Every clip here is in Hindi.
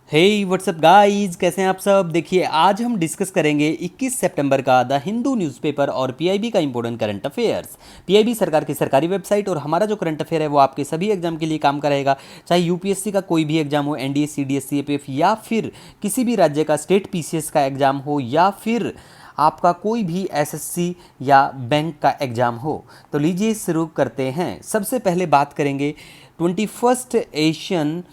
हे व्हाट्सअप गाइस, कैसे हैं आप सब। देखिए आज हम डिस्कस करेंगे 21 सितंबर का द हिंदू न्यूज़पेपर और पीआईबी का इंपॉर्टेंट करंट अफेयर्स। पीआईबी सरकार की सरकारी वेबसाइट और हमारा जो करंट अफेयर है वो आपके सभी एग्जाम के लिए काम का रहेगा, चाहे यूपीएससी का कोई भी एग्जाम हो, एनडीए, सीडीएस, सीएपीएफ या फिर किसी भी राज्य का स्टेट पीसीएस का एग्जाम हो या फिर आपका कोई भी एसएससी या बैंक का एग्जाम हो। तो लीजिए शुरू करते हैं। सबसे पहले बात करेंगे 21st एशियन।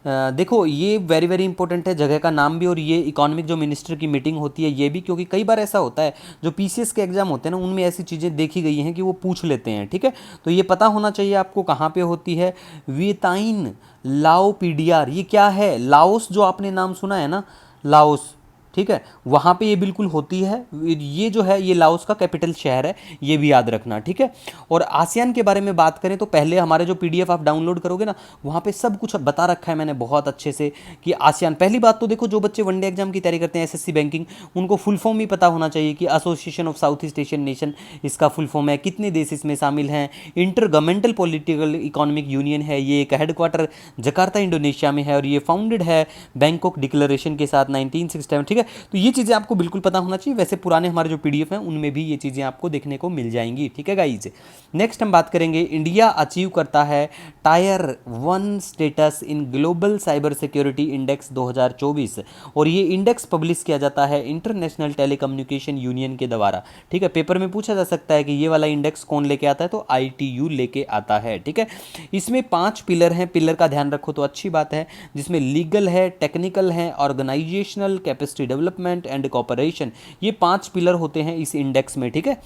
देखो ये वेरी वेरी इंपॉर्टेंट है, जगह का नाम भी और ये इकोनॉमिक जो मिनिस्टर की मीटिंग होती है ये भी, क्योंकि कई बार ऐसा होता है जो पीसीएस के एग्जाम होते हैं ना उनमें ऐसी चीज़ें देखी गई हैं कि वो पूछ लेते हैं। ठीक है, तो ये पता होना चाहिए आपको कहाँ पे होती है। वियताइन लाओपीडियार, ये क्या है? लाओस जो आपने नाम सुना है ना, लाओस, ठीक है, वहाँ पे ये बिल्कुल होती है। ये जो है ये लाओस का कैपिटल शहर है, ये भी याद रखना। ठीक है, और आसियान के बारे में बात करें तो पहले हमारे जो पीडीएफ आप डाउनलोड करोगे ना वहाँ पे सब कुछ बता रखा है मैंने बहुत अच्छे से कि आसियान। पहली बात तो देखो, जो बच्चे वनडे एग्जाम की तैयारी करते हैं एसएससी बैंकिंग, उनको फुल फॉर्म भी पता होना चाहिए कि association of south east Asian nation इसका फुल फॉर्म है, कितने देश इसमें शामिल हैं। Inter governmental political economic union है, ये एक हेडक्वार्टर जकार्ता इंडोनेशिया में है और ये फाउंडेड है बैंकॉक डिक्लेरेशन के साथ 1967। ठीक है, तो ये चीज़ें आपको बिल्कुल पता होना चाहिए। वैसे पुराने हमारे जो पीडीएफ हैं उनमें भी ये चीज़ें आपको देखने को मिल जाएंगी। ठीक है गाइज, नेक्स्ट हम बात करेंगे, इंडिया अचीव करता है tyre 1 status in global cyber security index 2024 और ये इंडेक्स पब्लिश किया जाता है इंटरनेशनल टेलीकम्युनिकेशन यूनियन के द्वारा। ठीक है, पेपर में पूछा जा सकता है कि ये वाला इंडेक्स कौन लेके आता है, तो आईटीयू लेके आता है। ठीक है, इसमें 5 पिलर हैं, पिलर का ध्यान रखो तो अच्छी बात है, जिसमें लीगल है, टेक्निकल है, organisational, capacity development and cooperation, ये 5 पिलर होते हैं इस इंडेक्स में। ठीक है,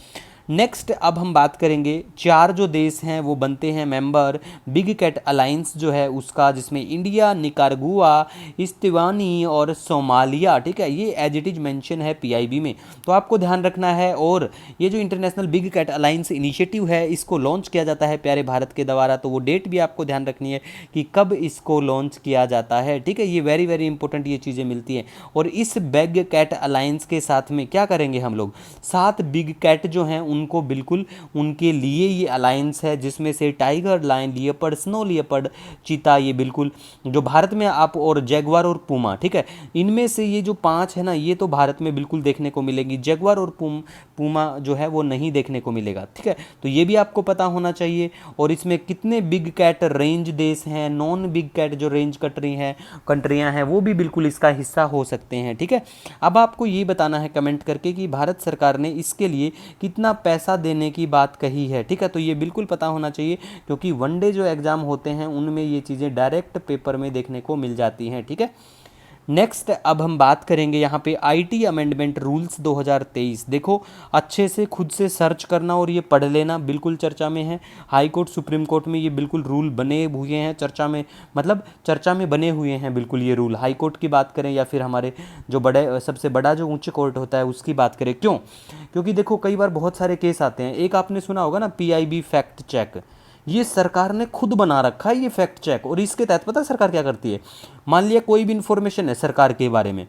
नेक्स्ट अब हम बात करेंगे, 4 जो देश हैं वो बनते हैं मेंबर बिग कैट अलायंस जो है उसका, जिसमें इंडिया, निकारागुआ, इस्तिवानी और सोमालिया। ठीक है, ये एज इट इज मेंशन है पीआईबी में, तो आपको ध्यान रखना है। और ये जो international big cat alliance initiative है इसको लॉन्च किया जाता है प्यारे भारत के द्वारा, तो वो डेट भी आपको ध्यान रखनी है कि कब इसको लॉन्च किया जाता है। ठीक है, ये वेरी वेरी इंपॉर्टेंट ये चीज़ें मिलती हैं। और इस बिग कैट अलायंस के साथ में क्या करेंगे हम लोग, 7 बिग कैट जो हैं उनको बिल्कुल उनके लिए ये अलायंस है, जिसमें से tiger, lion, leopard, snow leopard, cheetah, ये बिल्कुल जो भारत में आप, और जैगवार और पूमा। ठीक है, इनमें से ये जो 5 है ना ये तो भारत में बिल्कुल देखने को मिलेगी, जैगवार और पूमा जो है वो नहीं देखने को मिलेगा। ठीक है, तो ये भी आपको पता होना चाहिए। और इसमें कितने बिग कैट रेंज देश हैं, नॉन बिग कैट जो रेंज कंट्रियां हैं वो भी बिल्कुल इसका हिस्सा हो सकते हैं। ठीक है, अब आपको ये बताना है कमेंट करके कि भारत सरकार ने इसके लिए कितना पैसा देने की बात कही है। ठीक है, तो ये बिल्कुल पता होना चाहिए, क्योंकि वनडे जो एग्ज़ाम होते हैं उनमें ये चीज़ें डायरेक्ट पेपर में देखने को मिल जाती हैं। ठीक है, नेक्स्ट अब हम बात करेंगे यहाँ पे आईटी अमेंडमेंट रूल्स 2023। देखो अच्छे से खुद से सर्च करना और ये पढ़ लेना, बिल्कुल चर्चा में है। हाई कोर्ट, सुप्रीम कोर्ट में ये बिल्कुल रूल बने हुए हैं चर्चा में, मतलब चर्चा में बने हुए हैं बिल्कुल ये रूल। हाई कोर्ट की बात करें या फिर हमारे जो बड़े सबसे बड़ा जो उच्च कोर्ट होता है उसकी बात करें, क्यों? क्योंकि देखो कई बार बहुत सारे केस आते हैं। एक आपने सुना होगा ना पीआईबी फैक्ट चेक, ये सरकार ने खुद बना रखा है ये फैक्ट चेक। और इसके तहत पता है सरकार क्या करती है, मान लिया कोई भी इंफॉर्मेशन है सरकार के बारे में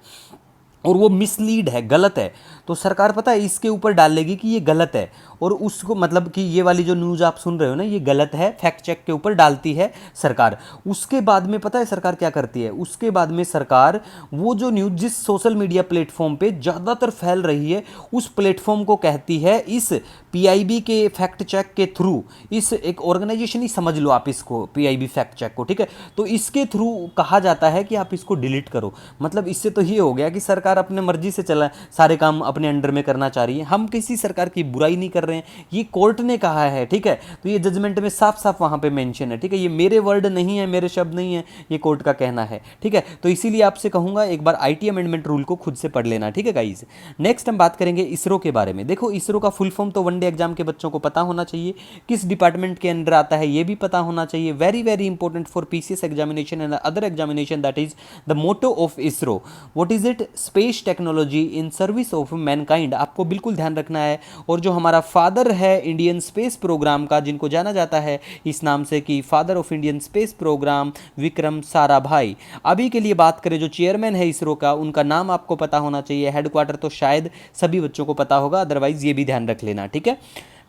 और वो मिसलीड है, गलत है, तो सरकार पता है इसके ऊपर डाल लेगी कि ये गलत है, और उसको मतलब कि ये वाली जो न्यूज़ आप सुन रहे हो ना ये गलत है, फैक्ट चेक के ऊपर डालती है सरकार। उसके बाद में पता है सरकार क्या करती है, उसके बाद में सरकार वो जो न्यूज़ जिस सोशल मीडिया प्लेटफॉर्म पे ज़्यादातर फैल रही है उस प्लेटफॉर्म को कहती है, इस पीआईबी के फैक्ट चेक के थ्रू, इस एक ऑर्गेनाइजेशन ही समझ लो आप इसको, पीआईबी फैक्ट चेक को। ठीक है, तो इसके थ्रू कहा जाता है कि आप इसको डिलीट करो। मतलब इससे तो ये हो गया कि सरकार अपने मर्जी से चला सारे काम अपने अंडर में करना चाह रही है। हम किसी सरकार की बुराई नहीं कर रहे हैं, ये कोर्ट ने कहा है। ठीक है, तो ये जजमेंट में साफ साफ वहां पे मेंशन है। ठीक है, ये मेरे वर्ड नहीं है, मेरे शब्द नहीं है, ये कोर्ट का कहना है। ठीक है, तो इसीलिए आपसे कहूंगा एक बार आईटी अमेंडमेंट रूल को खुद से पढ़ लेना। ठीक है गाइज, नेक्स्ट हम बात करेंगे इसरो के बारे में। देखो इसरो का फुल फॉर्म तो वनडे एग्जाम के बच्चों को पता होना चाहिए, किस डिपार्टमेंट के अंडर आता है ये भी पता होना चाहिए। Very very important for PCS examination and other examination, that is the motto of ISRO. What is it? Space technology in service of mankind, आपको बिल्कुल ध्यान रखना है। और जो हमारा फादर है इंडियन स्पेस प्रोग्राम का, जिनको जाना जाता है इस नाम से कि father of Indian space programme, Vikram Sarabhai. अभी के लिए बात करें जो चेयरमैन है इसरो का, उनका नाम आपको पता होना चाहिए। हेडक्वार्टर तो शायद सभी बच्चों को पता होगा, अदरवाइज ये भी ध्यान रख लेना। ठीक है,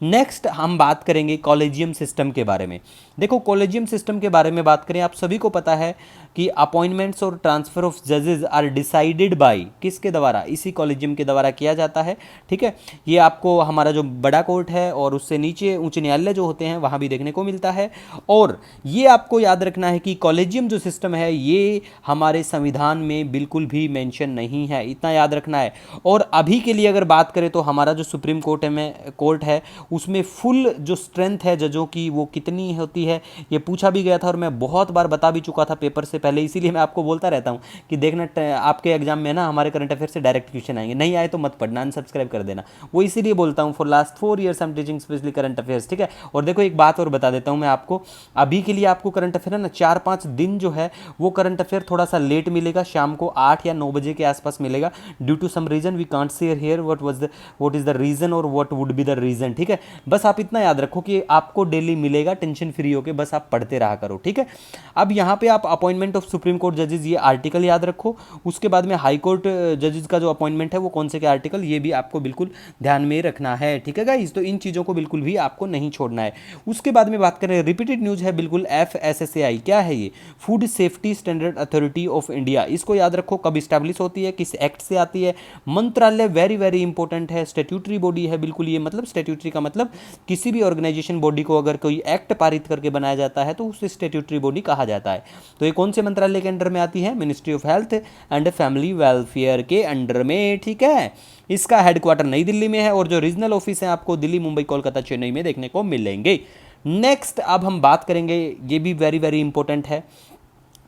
नेक्स्ट हम बात करेंगे कॉलेजियम सिस्टम के बारे में। देखो कॉलेजियम सिस्टम के बारे में बात करें, आप सभी को पता है कि अपॉइंटमेंट्स और ट्रांसफर ऑफ जजेस आर डिसाइडेड बाय किसके द्वारा, इसी कॉलेजियम के द्वारा किया जाता है। ठीक है, ये आपको हमारा जो बड़ा कोर्ट है और उससे नीचे उच्च न्यायालय जो होते हैं वहाँ भी देखने को मिलता है। और ये आपको याद रखना है कि कॉलेजियम जो सिस्टम है ये हमारे संविधान में बिल्कुल भी मेंशन नहीं है, इतना याद रखना है। और अभी के लिए अगर बात करें तो हमारा जो सुप्रीम कोर्ट है उसमें फुल जो स्ट्रेंथ है जजों की वो कितनी होती है, ये पूछा भी गया था और मैं बहुत बार बता भी चुका था पेपर से पहले, इसीलिए मैं आपको बोलता रहता हूँ कि देखना आपके एग्जाम में ना हमारे करंट अफेयर से डायरेक्ट क्वेश्चन आएंगे, नहीं आए तो मत पढ़ना, अनसब्सक्राइब कर देना। वो इसीलिए बोलता हूँ, for last 4 years I am teaching specially current affairs. ठीक है, और देखो एक बात और बता देता हूँ मैं आपको, अभी के लिए आपको करंट अफेयर है ना 4-5 दिन जो है वो करंट अफेयर थोड़ा सा लेट मिलेगा, शाम को 8 या 9 बजे के आसपास मिलेगा। Due to some reason we can't share here what is the reason और what would be the reason. ठीक है, बस आप इतना याद रखो कि आपको डेली मिलेगा, टेंशन फ्री होके बस आप पढ़ते रहा करो। ठीक है, अब यहाँ पे आप अपॉइंटमेंट ऑफ सुप्रीम कोर्ट जजेस ये आर्टिकल याद रखो, उसके बाद में हाई कोर्ट जजेस का जो अपॉइंटमेंट है वो कौन से के आर्टिकल, ये भी आपको बिल्कुल ध्यान में रखना है। ठीक है गाइस, तो इन चीज़ों को बिल्कुल भी आपको नहीं छोड़ना है। उसके बाद में बात करें, रिपीटेड न्यूज़ है बिल्कुल, FSSAI क्या है ये, food safety standard authority of India, इसको याद रखो कब स्टैब्लिश होती है, किस एक्ट से आती है। मंत्रालय वेरी वेरी इंपॉर्टेंट है, स्टैट्यूटरी बॉडी है बिल्कुल ये, मतलब स्टैट्यूटरी का मतलब किसी भी ऑर्गेनाइजेशन बॉडी को अगर कोई एक्ट पारित करके बनाया जाता है तो उसे स्टैट्यूटरी बॉडी कहा जाता है। तो ये कौन से मंत्रालय के अंडर में आती है, ministry of health and family welfare के अंडर में। ठीक है, इसका हेडक्वार्टर नई दिल्ली में है और जो रीजनल ऑफिस है आपको दिल्ली, मुंबई, कोलकाता, चेन्नई में देखने को मिलेंगे। नेक्स्ट अब हम बात करेंगे, ये भी वेरी वेरी इंपॉर्टेंट है,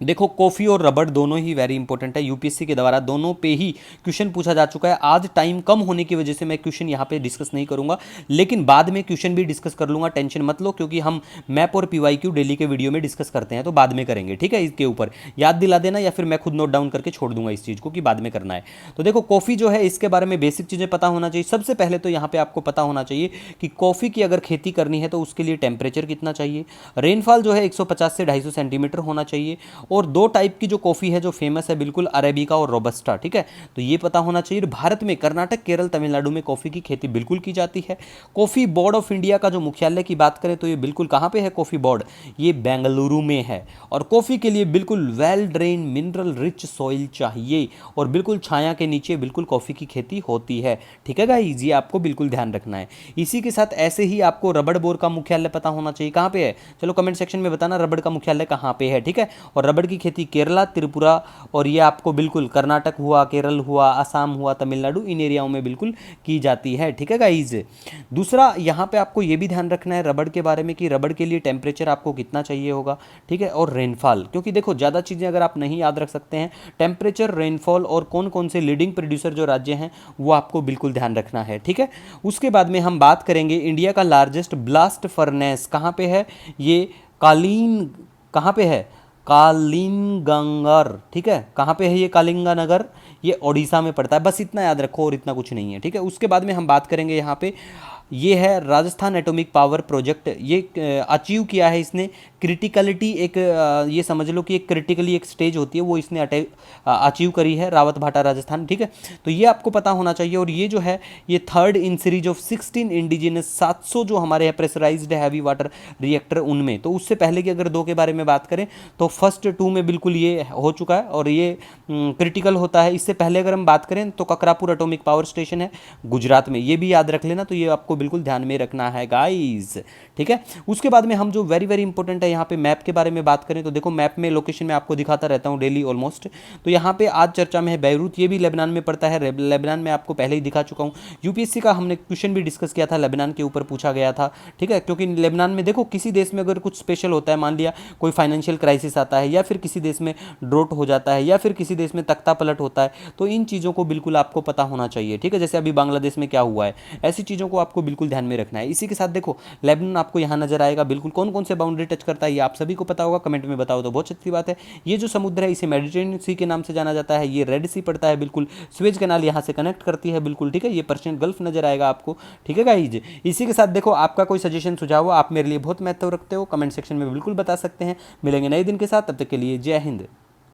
देखो कॉफ़ी और रबड़ दोनों ही वेरी इंपॉर्टेंट है, यूपीएससी के द्वारा दोनों पे ही क्वेश्चन पूछा जा चुका है। आज टाइम कम होने की वजह से मैं क्वेश्चन यहाँ पे डिस्कस नहीं करूँगा, लेकिन बाद में क्वेश्चन भी डिस्कस कर लूँगा, टेंशन मत लो, क्योंकि हम मैप और पीवाईक्यू डेली के वीडियो में डिस्कस करते हैं तो बाद में करेंगे। ठीक है, इसके ऊपर याद दिला देना या फिर मैं खुद नोट डाउन करके छोड़ दूंगा इस चीज़ को कि बाद में करना है। तो देखो कॉफ़ी जो है इसके बारे में बेसिक चीज़ें पता होना चाहिए। सबसे पहले तो यहाँ पर आपको पता होना चाहिए कि कॉफ़ी की अगर खेती करनी है तो उसके लिए टेम्परेचर कितना चाहिए, रेनफॉल जो है 150 से 250 सेंटीमीटर होना चाहिए, और दो टाइप की जो कॉफ़ी है जो फेमस है बिल्कुल, अरेबिका और रोबस्टा। ठीक है, तो ये पता होना चाहिए। भारत में कर्नाटक, केरल, तमिलनाडु में कॉफ़ी की खेती बिल्कुल की जाती है। कॉफ़ी बोर्ड ऑफ इंडिया का जो मुख्यालय की बात करें तो ये बिल्कुल कहाँ पे है कॉफ़ी बोर्ड, ये बेंगलुरु में है। और कॉफ़ी के लिए बिल्कुल well drain mineral rich soil चाहिए और बिल्कुल छाया के नीचे बिल्कुल कॉफ़ी की खेती होती है। ठीक है गाइस, ये आपको बिल्कुल ध्यान रखना है। इसी के साथ ऐसे ही आपको रबड़ बोर्ड का मुख्यालय पता होना चाहिए, कहाँ पे है, चलो कमेंट सेक्शन में बताना रबड़ का मुख्यालय कहाँ पे है। ठीक है, और रबड़ की खेती केरला, त्रिपुरा और ये आपको बिल्कुल कर्नाटक हुआ, केरल हुआ, असम हुआ, तमिलनाडु, इन एरियाओं में बिल्कुल की जाती है। ठीक है गाइज, दूसरा यहाँ पे आपको ये भी ध्यान रखना है रबड़ के बारे में कि रबड़ के लिए टेम्परेचर आपको कितना चाहिए होगा। ठीक है, और रेनफॉल, क्योंकि देखो ज़्यादा चीज़ें अगर आप नहीं याद रख सकते हैं, टेम्परेचर, रेनफॉल और कौन कौन से लीडिंग प्रोड्यूसर जो राज्य हैं वो आपको बिल्कुल ध्यान रखना है। ठीक है, उसके बाद में हम बात करेंगे इंडिया का लार्जेस्ट ब्लास्ट फर्नेस कहाँ पे है, ये कहाँ पे है, कालिंगनगर। ठीक है, कहाँ पे है ये कालिंगनगर, ये ओडिशा में पड़ता है, बस इतना याद रखो और इतना कुछ नहीं है। ठीक है, उसके बाद में हम बात करेंगे यहाँ पे, ये है राजस्थान एटॉमिक पावर प्रोजेक्ट, ये अचीव किया है इसने क्रिटिकलिटी, एक ये समझ लो कि एक क्रिटिकली एक स्टेज होती है वो इसने अचीव करी है, रावत भाटा राजस्थान। ठीक है, तो ये आपको पता होना चाहिए। और ये जो है ये third in series of 16 indigenous 700 जो हमारे हैं प्रेशराइज्ड हैवी वाटर रिएक्टर उनमें, तो उससे पहले की अगर दो के बारे में बात करें तो फर्स्ट 2 में बिल्कुल ये हो चुका है और ये क्रिटिकल होता है। इससे पहले अगर हम बात करें तो ककरापुर एटॉमिक पावर स्टेशन है गुजरात में, ये भी याद रख लेना, तो ये आपको बिल्कुल ध्यान में रखना है गाइस। ठीक है, उसके बाद में हम जो वेरी वेरी इंपॉर्टेंट है यहाँ पे मैप के बारे में बात करें तो देखो मैप में लोकेशन में आपको दिखाता रहता हूँ डेली ऑलमोस्ट, तो यहाँ पे आज चर्चा में है बेरूत, ये भी लेबनान में पड़ता है, लेबनान में आपको पहले ही दिखा चुका हूँ। यूपीएससी का हमने क्वेश्चन भी डिस्कस किया था, लेबनान के ऊपर पूछा गया था। ठीक है, क्योंकि लेबनान में देखो किसी देश में अगर कुछ स्पेशल होता है, मान लिया कोई फाइनेंशियल क्राइसिस आता है या फिर किसी देश में ड्रोट हो जाता है या फिर किसी देश में तख्ता पलट होता है, तो इन चीज़ों को बिल्कुल आपको पता होना चाहिए। ठीक है, जैसे अभी बांग्लादेश में क्या हुआ है, ऐसी चीज़ों को आपको बिल्कुल ध्यान में रखना है। इसी के साथ देखो लेबनान आपको यहाँ नजर आएगा, बिल्कुल कौन कौन से बाउंड्री टच करता है ये आप सभी को पता होगा, कमेंट में बताओ तो बहुत अच्छी बात है। ये जो समुद्र है इसे मेडिटेरेनियन सी के नाम से जाना जाता है, ये रेड सी पड़ता है बिल्कुल, स्वेज कैनाल यहाँ से कनेक्ट करती है बिल्कुल। ठीक है, ये पर्शियन गल्फ नजर आएगा आपको। ठीक है गाइज, इसी के साथ देखो आपका कोई सजेशन सुझाव हो, आप मेरे लिए बहुत महत्व रखते हो, कमेंट सेक्शन में बिल्कुल बता सकते हैं। मिलेंगे नए दिन के साथ, तब तक के लिए जय हिंद।